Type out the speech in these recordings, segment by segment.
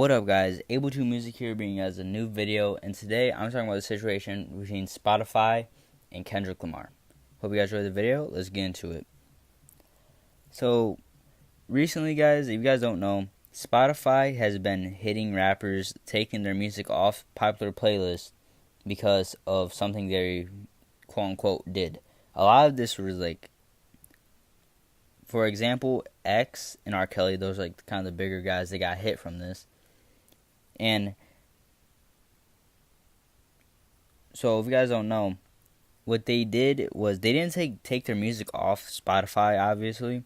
What up, guys? Able to Music here, bringing you guys a new video, and today I'm talking about the situation between Spotify and Kendrick Lamar. Hope you guys enjoyed the video. Let's get into it. So, recently, guys, if you guys don't know, Spotify has been hitting rappers taking their music off popular playlists because of something they quote unquote did. A lot of this was for example, X and R. Kelly, those are kind of the bigger guys that got hit from this. And so if you guys don't know, what they did was they didn't take their music off Spotify, obviously,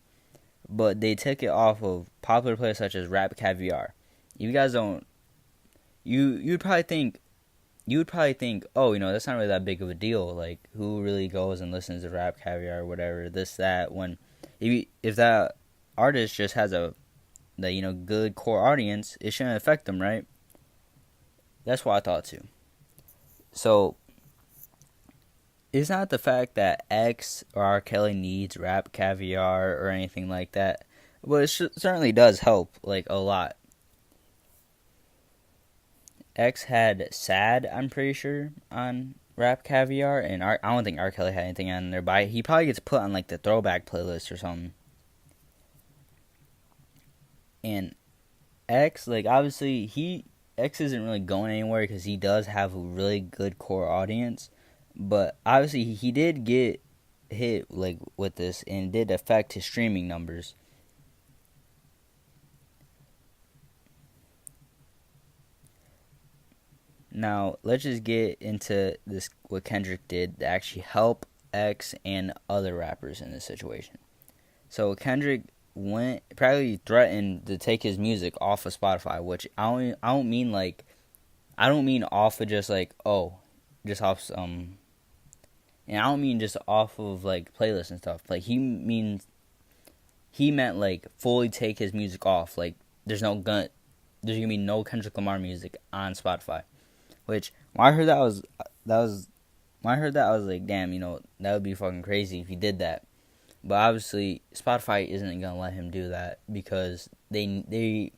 but they took it off of popular players such as Rap Caviar. If you guys don't, you'd probably think, oh, that's not really that big of a deal. Like, who really goes and listens to Rap Caviar or whatever, this, that, when if that artist just has a good core audience, it shouldn't affect them, right? That's what I thought too. So, it's not the fact that X or R. Kelly needs Rap Caviar or anything like that, but it certainly does help, a lot. X had Sad, I'm pretty sure, on Rap Caviar, and I don't think R. Kelly had anything on there, but he probably gets put on, the throwback playlist or something. And X, obviously, X isn't really going anywhere because he does have a really good core audience, but obviously he did get hit with this and did affect his streaming numbers. Now let's just get into this, what Kendrick did to actually help X and other rappers in this situation. So Kendrick probably threatened to take his music off of Spotify, which I don't mean off of just just off and I don't mean just off of playlists and stuff. He meant fully take his music off. There's gonna be no Kendrick Lamar music on Spotify. Which when I heard that I was like, damn, that would be fucking crazy if he did that. But obviously, Spotify isn't gonna let him do that because they're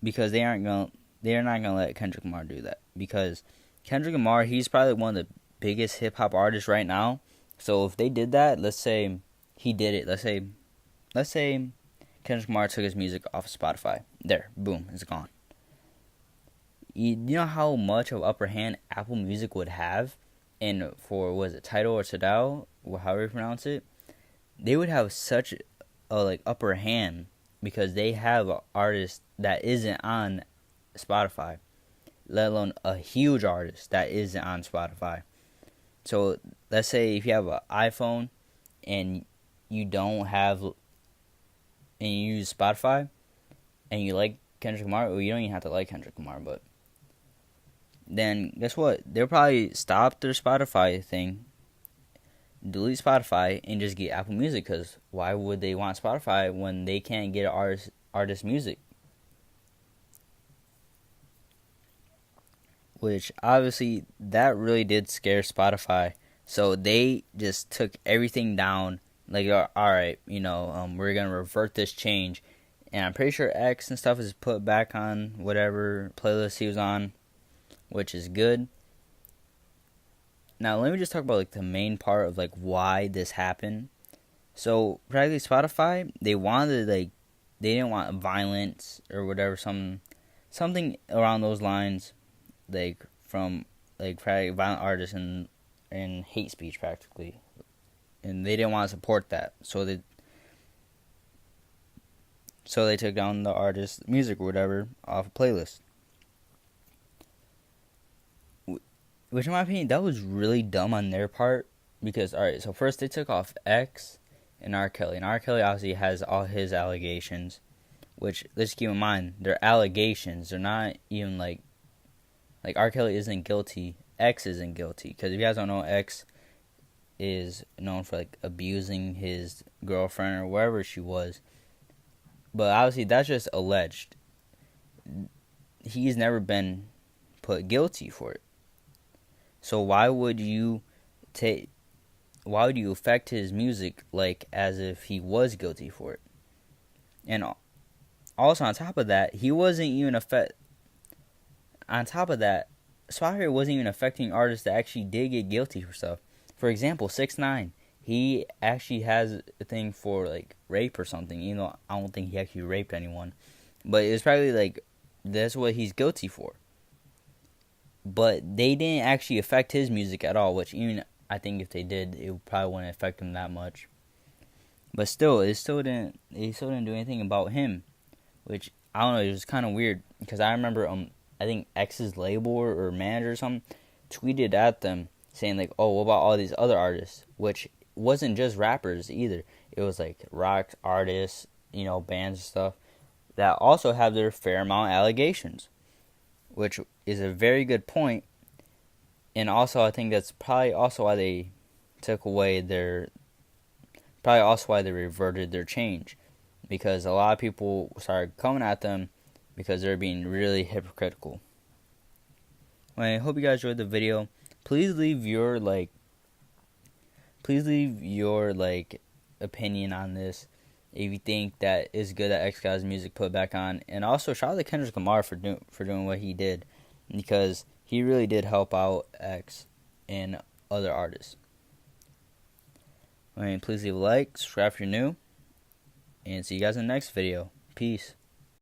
not gonna let Kendrick Lamar do that, because Kendrick Lamar, he's probably one of the biggest hip hop artists right now. So if they did that, let's say he did it. Let's say Kendrick Lamar took his music off of Spotify. There, boom, it's gone. You know how much of upper hand Apple Music would have, and for Tidal or Tidal, however you pronounce it, they would have such a upper hand because they have an artist that isn't on Spotify, let alone a huge artist that isn't on Spotify. So let's say if you have an iPhone and you use Spotify and you like Kendrick Lamar, well, you don't even have to like Kendrick Lamar, but then guess what? They'll probably stop their Spotify thing, delete Spotify, and just get Apple Music, because why would they want Spotify when they can't get artist music? Which, obviously, that really did scare Spotify. So they just took everything down. Alright, we're going to revert this change. And I'm pretty sure X and stuff is put back on whatever playlist he was on, which is good. Now let me just talk about the main part of why this happened. So practically Spotify, they didn't want violence or whatever, something around those lines, from practically violent artists and hate speech practically, and they didn't want to support that. So they took down the artist's music or whatever off a playlist. Which, in my opinion, that was really dumb on their part. Because, alright, so first they took off X and R. Kelly. And R. Kelly obviously has all his allegations. Which, let's keep in mind, they're allegations. They're not even R. Kelly isn't guilty. X isn't guilty. Because if you guys don't know, X is known for, abusing his girlfriend or wherever she was. But obviously, that's just alleged. He's never been put guilty for it. So why would you affect his music as if he was guilty for it? And also on top of that, he wasn't even on top of that, Spotify wasn't even affecting artists that actually did get guilty for stuff. For example, 6ix9ine, he actually has a thing for like rape or something. You know, I don't think he actually raped anyone, but it's probably like that's what he's guilty for. But they didn't actually affect his music at all. Which even I think if they did, it probably wouldn't affect him that much. But still, it still didn't. They still didn't do anything about him, which I don't know. It was kind of weird because I remember I think X's label or manager or something tweeted at them saying like, "Oh, what about all these other artists?" Which wasn't just rappers either. It was like rock artists, bands and stuff that also have their fair amount of allegations, which is a very good point. And also, I think that's probably also why they took away probably also why they reverted their change, because a lot of people started coming at them because they're being really hypocritical. Well, I hope you guys enjoyed the video. Please leave your opinion on this if you think that is good that X Guy's music put back on. And also shout out to Kendrick Lamar for doing what he did, because he really did help out X and other artists. Please leave a like, subscribe if you're new, and see you guys in the next video. Peace.